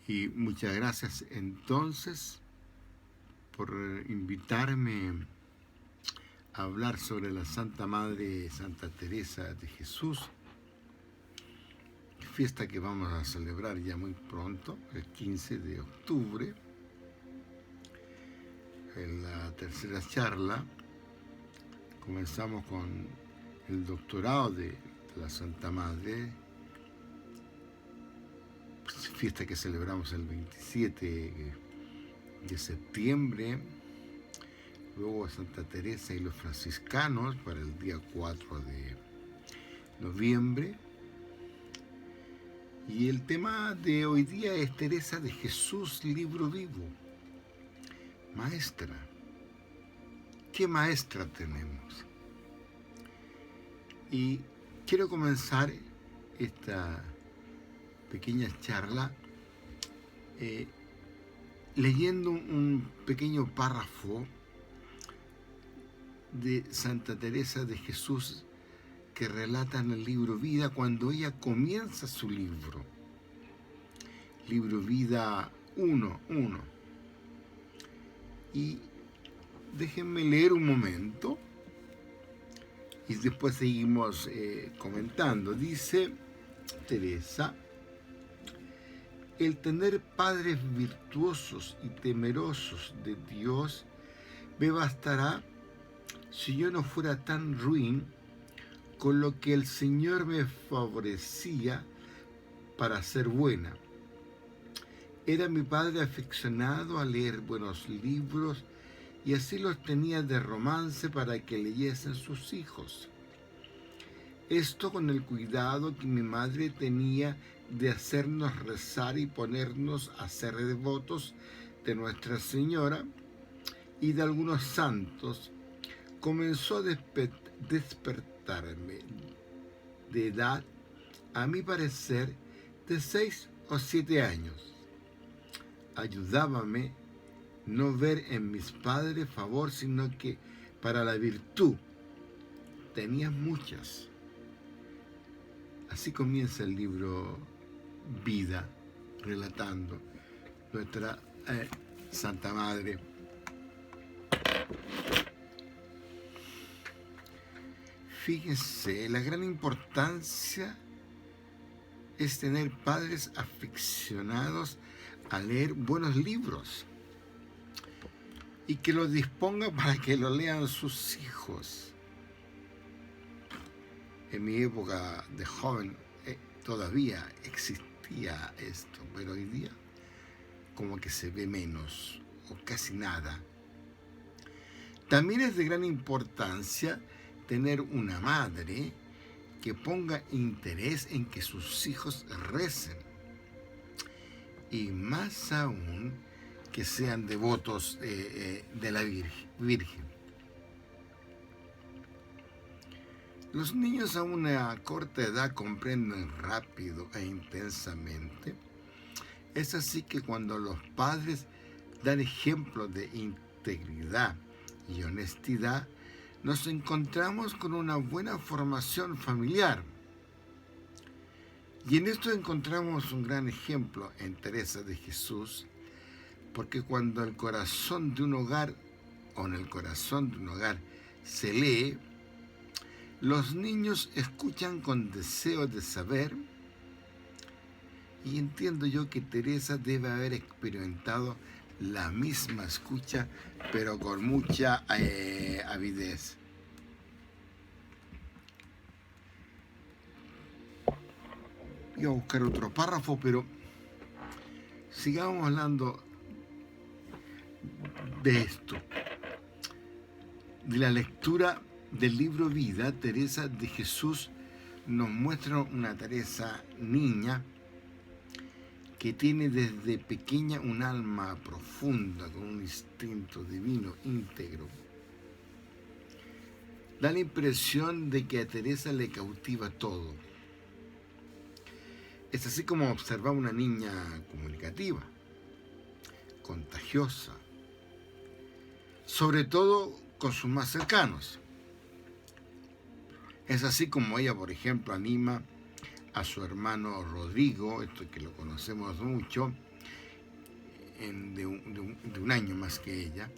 Y muchas gracias entonces por invitarme a hablar sobre la Santa Madre Santa Teresa de Jesús, fiesta que vamos a celebrar ya muy pronto, el 15 de octubre, en la tercera charla. Comenzamos con el doctorado de la Santa Madre, fiesta que celebramos el 27 de septiembre, luego Santa Teresa y los franciscanos para el día 4 de noviembre. Y el tema de hoy día es Teresa de Jesús, libro vivo. Maestra. ¿Qué maestra tenemos? Y quiero comenzar esta pequeña charla leyendo un pequeño párrafo de Santa Teresa de Jesús que relata en el libro Vida cuando ella comienza su libro. Libro Vida 1. Y déjenme leer un momento y después seguimos comentando. Dice Teresa: el tener padres virtuosos y temerosos de Dios me bastará si yo no fuera tan ruin con lo que el Señor me favorecía para ser buena. Era mi padre aficionado a leer buenos libros y así los tenía de romance para que leyesen sus hijos. Esto con el cuidado que mi madre tenía de hacernos rezar y ponernos a ser devotos de Nuestra Señora y de algunos santos, comenzó a despertarme de edad, a mi parecer, de 6 o 7 años. Ayudábame no ver en mis padres favor, sino que para la virtud tenía muchas. Así comienza el libro Vida, relatando nuestra Santa Madre. Fíjense, la gran importancia es tener padres aficionados a leer buenos libros y que los dispongan para que lo lean sus hijos. En mi época de joven todavía existía esto, pero hoy día como que se ve menos o casi nada. También es de gran importancia tener una madre que ponga interés en que sus hijos recen y más aún que sean devotos de la Virgen. Los niños a una corta edad comprenden rápido e intensamente. Es así que cuando los padres dan ejemplo de integridad y honestidad, nos encontramos con una buena formación familiar. Y en esto encontramos un gran ejemplo en Teresa de Jesús, porque cuando el corazón de un hogar o en el corazón de un hogar se lee, los niños escuchan con deseo de saber, y entiendo yo que Teresa debe haber experimentado la misma escucha, pero con mucha avidez. Voy a buscar otro párrafo, pero sigamos hablando de esto. De la lectura del libro Vida, Teresa de Jesús nos muestra una Teresa niña que tiene desde pequeña un alma profunda, con un instinto divino íntegro. Da la impresión de que a Teresa le cautiva todo. Es así como observar una niña comunicativa, contagiosa, sobre todo con sus más cercanos. Es así como ella, por ejemplo, anima a su hermano Rodrigo, esto que lo conocemos mucho, de un año más que ella,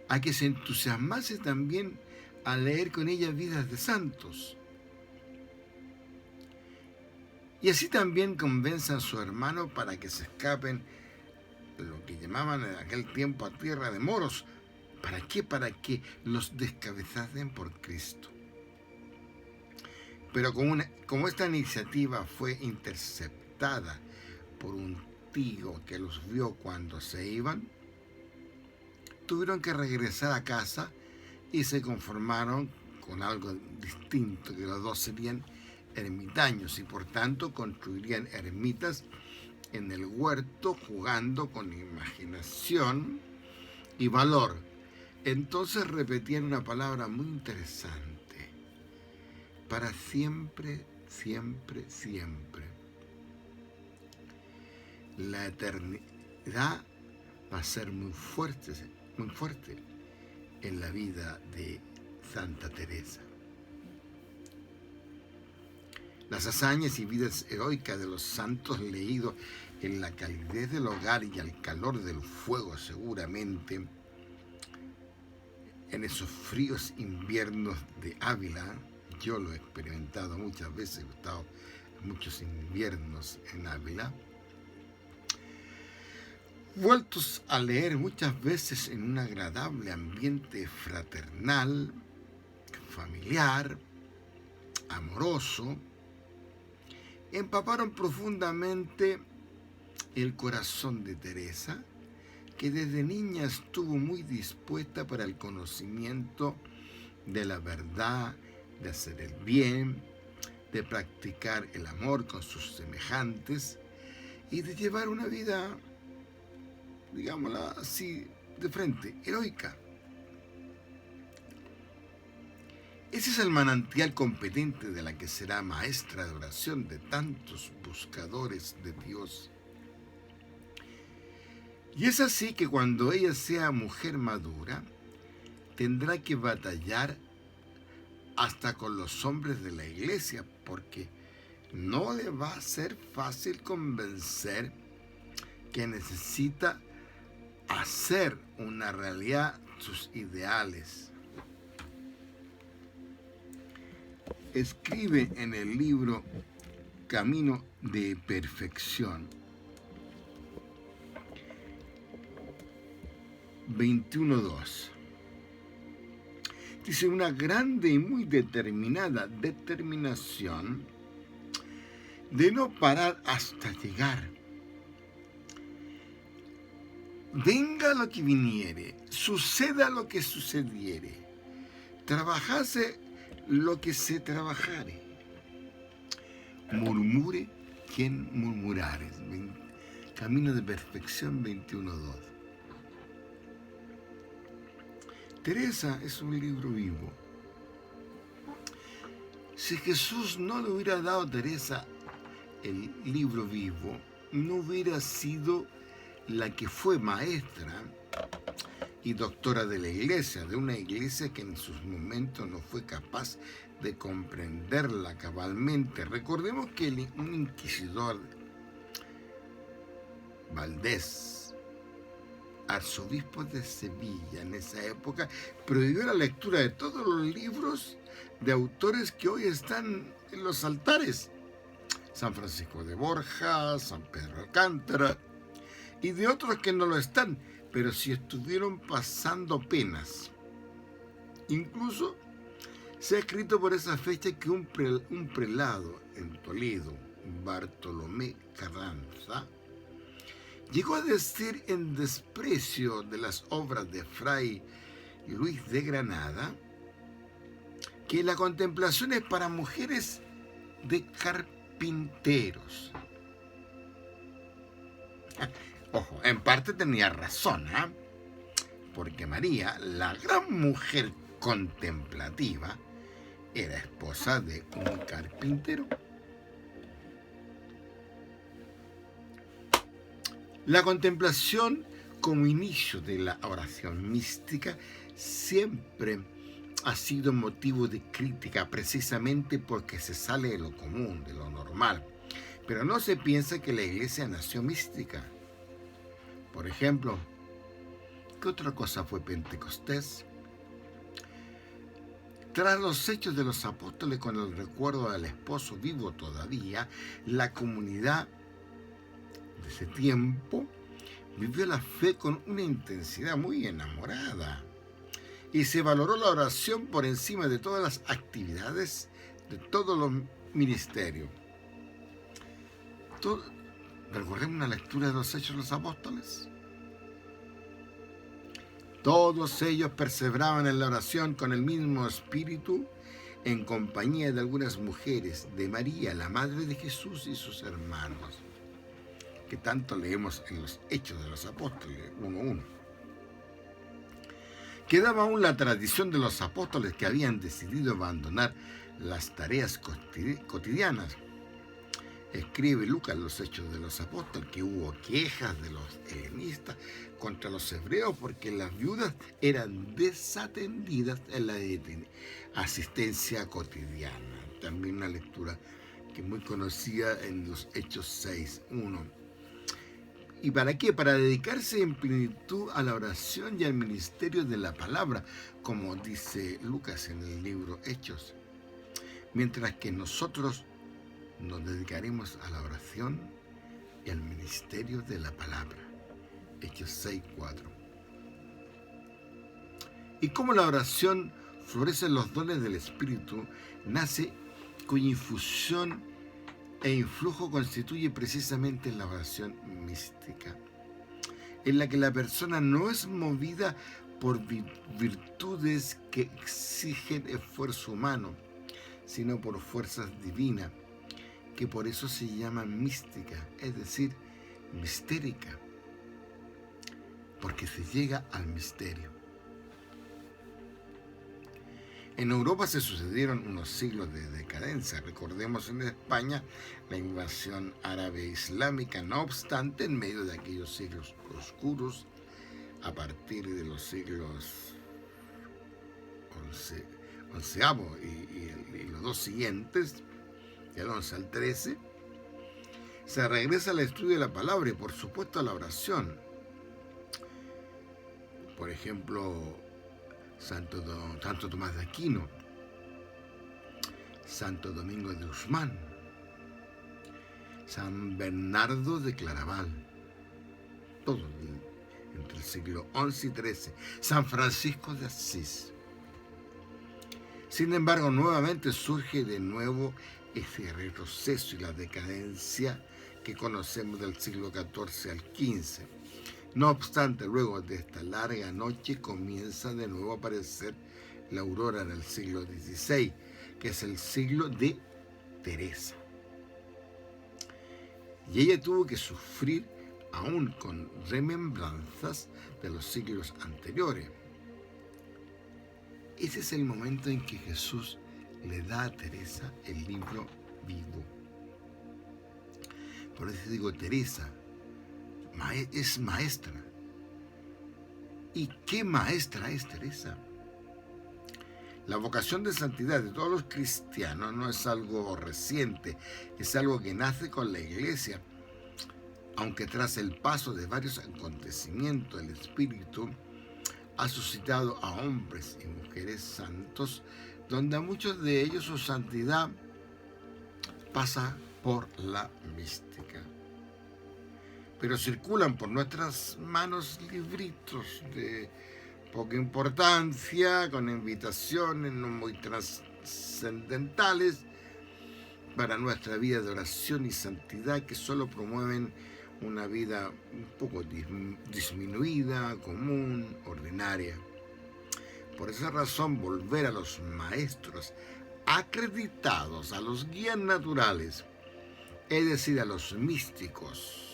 a que se entusiasmase también a leer con ella vidas de santos. Y así también convenza a su hermano para que se escapen lo que llamaban en aquel tiempo a tierra de moros. ¿Para qué? Para que los descabezasen por Cristo. Pero como esta iniciativa fue interceptada por un tío que los vio cuando se iban, tuvieron que regresar a casa y se conformaron con algo distinto, que los dos serían ermitaños y por tanto construirían ermitas en el huerto jugando con imaginación y valor. Entonces repetían una palabra muy interesante: para siempre, siempre, siempre. La eternidad va a ser muy fuerte en la vida de Santa Teresa. Las hazañas y vidas heroicas de los santos leídos en la calidez del hogar y al calor del fuego, seguramente, en esos fríos inviernos de Ávila. Yo lo he experimentado muchas veces, he estado muchos inviernos en Ávila, vueltos a leer muchas veces en un agradable ambiente fraternal, familiar, amoroso, empaparon profundamente el corazón de Teresa, que desde niña estuvo muy dispuesta para el conocimiento de la verdad, de hacer el bien, de practicar el amor con sus semejantes y de llevar una vida, digámosla así, de frente, heroica. Ese es el manantial competente de la que será maestra de oración de tantos buscadores de Dios. Y es así que cuando ella sea mujer madura, tendrá que batallar hasta con los hombres de la iglesia, porque no le va a ser fácil convencer que necesita hacer una realidad sus ideales. Escribe en el libro Camino de Perfección 21:2. Dice: una grande y muy determinada determinación de no parar hasta llegar. Venga lo que viniere, suceda lo que sucediere, trabajase lo que se trabajare, murmure quien murmurare. Camino de Perfección 21:2. Teresa es un libro vivo. Si Jesús no le hubiera dado a Teresa el libro vivo, no hubiera sido la que fue maestra y doctora de la iglesia, de una iglesia que en sus momentos no fue capaz de comprenderla cabalmente. Recordemos que un inquisidor, Valdés, arzobispo de Sevilla en esa época, prohibió la lectura de todos los libros de autores que hoy están en los altares: San Francisco de Borja, San Pedro Alcántara y de otros que no lo están, pero sí estuvieron pasando penas. Incluso se ha escrito por esa fecha que un prelado en Toledo, Bartolomé Carranza, llegó a decir en desprecio de las obras de Fray Luis de Granada que la contemplación es para mujeres de carpinteros. Ojo, en parte tenía razón, porque María, la gran mujer contemplativa, era esposa de un carpintero. La contemplación como inicio de la oración mística siempre ha sido motivo de crítica, precisamente porque se sale de lo común, de lo normal. Pero no se piensa que la iglesia nació mística. Por ejemplo, ¿qué otra cosa fue Pentecostés? Tras los hechos de los apóstoles, con el recuerdo del esposo vivo todavía, la comunidad de ese tiempo vivió la fe con una intensidad muy enamorada y se valoró la oración por encima de todas las actividades de todos los ministerios. Recordemos una lectura de los hechos de los apóstoles. Todos ellos perseveraban en la oración con el mismo espíritu, en compañía de algunas mujeres, de María, la madre de Jesús, y sus hermanos, que tanto leemos en los Hechos de los Apóstoles 1:1. Quedaba aún la tradición de los apóstoles que habían decidido abandonar las tareas cotidianas. Escribe Lucas en los Hechos de los Apóstoles que hubo quejas de los helenistas contra los hebreos porque las viudas eran desatendidas en la asistencia cotidiana. También una lectura que es muy conocida en los Hechos 6:1. ¿Y para qué? Para dedicarse en plenitud a la oración y al ministerio de la palabra, como dice Lucas en el libro Hechos. Mientras que nosotros nos dedicaremos a la oración y al ministerio de la palabra. Hechos 6:4. Y como la oración florece en los dones del Espíritu, nace cuya infusión e influjo constituye precisamente la oración mística, en la que la persona no es movida por virtudes que exigen esfuerzo humano, sino por fuerzas divinas, que por eso se llama mística, es decir, mistérica, porque se llega al misterio. En Europa se sucedieron unos siglos de decadencia. Recordemos en España la invasión árabe islámica. No obstante, en medio de aquellos siglos oscuros, a partir de los siglos onceavo y los dos siguientes, del 11 al 13, se regresa al estudio de la palabra y por supuesto a la oración. Por ejemplo, Santo Tomás de Aquino, Santo Domingo de Guzmán, San Bernardo de Claraval, todos entre el siglo XI y XIII, San Francisco de Asís. Sin embargo, nuevamente surge de nuevo ese retroceso y la decadencia que conocemos del siglo XIV al XV. No obstante, luego de esta larga noche comienza de nuevo a aparecer la aurora en el siglo XVI, que es el siglo de Teresa. Y ella tuvo que sufrir aún con remembranzas de los siglos anteriores. Ese es el momento en que Jesús le da a Teresa el libro vivo. Por eso digo, Teresa es maestra. ¿Y qué maestra es Teresa? La vocación de santidad de todos los cristianos no es algo reciente, es algo que nace con la Iglesia, aunque tras el paso de varios acontecimientos el Espíritu ha suscitado a hombres y mujeres santos, donde a muchos de ellos su santidad pasa por la mística. Pero circulan por nuestras manos libritos de poca importancia, con invitaciones no muy trascendentales para nuestra vida de oración y santidad, que solo promueven una vida un poco disminuida, común, ordinaria. Por esa razón, volver a los maestros acreditados, a los guías naturales, es decir, a los místicos,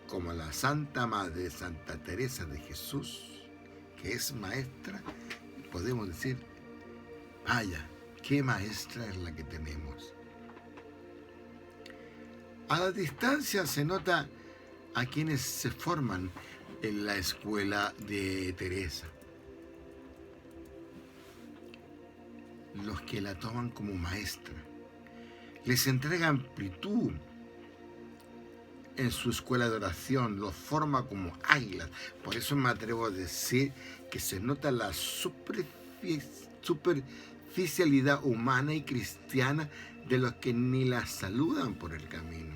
como la Santa Madre Santa Teresa de Jesús, que es maestra, podemos decir, vaya, qué maestra es la que tenemos. A la distancia se nota a quienes se forman en la escuela de Teresa, los que la toman como maestra, les entrega amplitud en su escuela de oración, los forma como águilas. Por eso me atrevo a decir que se nota la superficialidad humana y cristiana de los que ni la saludan por el camino.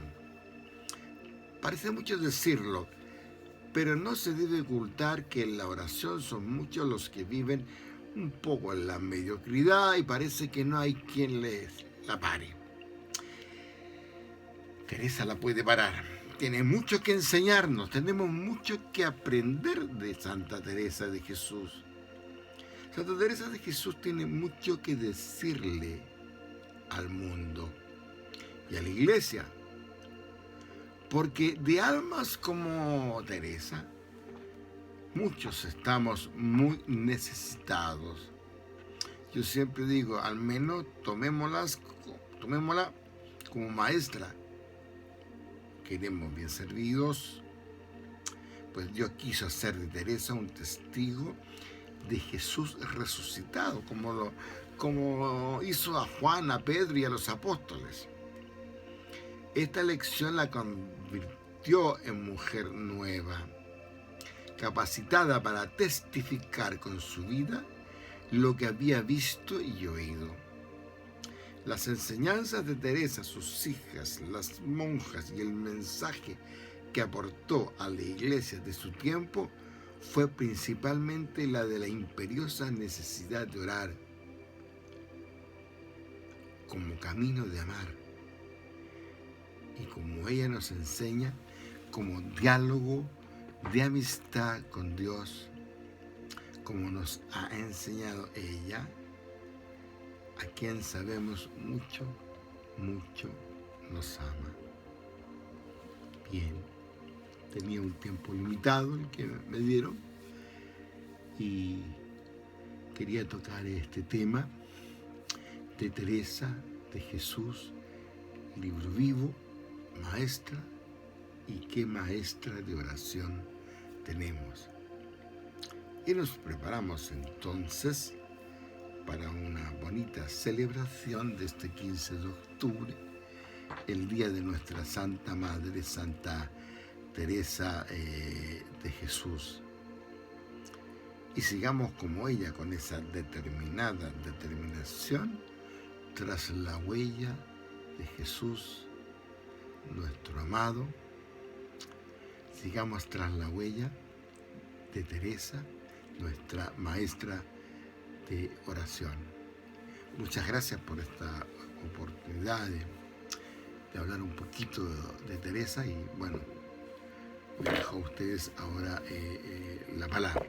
Parece mucho decirlo, pero no se debe ocultar que en la oración son muchos los que viven un poco en la mediocridad y parece que no hay quien les la pare. Teresa la puede parar. Tiene mucho que enseñarnos, tenemos mucho que aprender de Santa Teresa de Jesús. Santa Teresa de Jesús tiene mucho que decirle al mundo y a la iglesia, porque de almas como Teresa, muchos estamos muy necesitados. Yo siempre digo, al menos tomémosla como maestra. Queremos bien servidos, pues Dios quiso hacer de Teresa un testigo de Jesús resucitado, como hizo a Juan, a Pedro y a los apóstoles. Esta elección la convirtió en mujer nueva, capacitada para testificar con su vida lo que había visto y oído. Las enseñanzas de Teresa, sus hijas, las monjas y el mensaje que aportó a la iglesia de su tiempo fue principalmente la de la imperiosa necesidad de orar como camino de amar y, como ella nos enseña, como diálogo de amistad con Dios, como nos ha enseñado ella, a quien sabemos mucho nos ama. Bien, tenía un tiempo limitado el que me dieron y quería tocar este tema de Teresa de Jesús, libro vivo, maestra, y qué maestra de oración tenemos. Y nos preparamos entonces para una bonita celebración de este 15 de octubre, el día de nuestra Santa Madre, Santa Teresa de Jesús. Y sigamos como ella, con esa determinación, tras la huella de Jesús, nuestro amado. Sigamos tras la huella de Teresa, nuestra maestra de oración. Muchas gracias por esta oportunidad de hablar un poquito de Teresa y bueno, les dejo a ustedes ahora la palabra.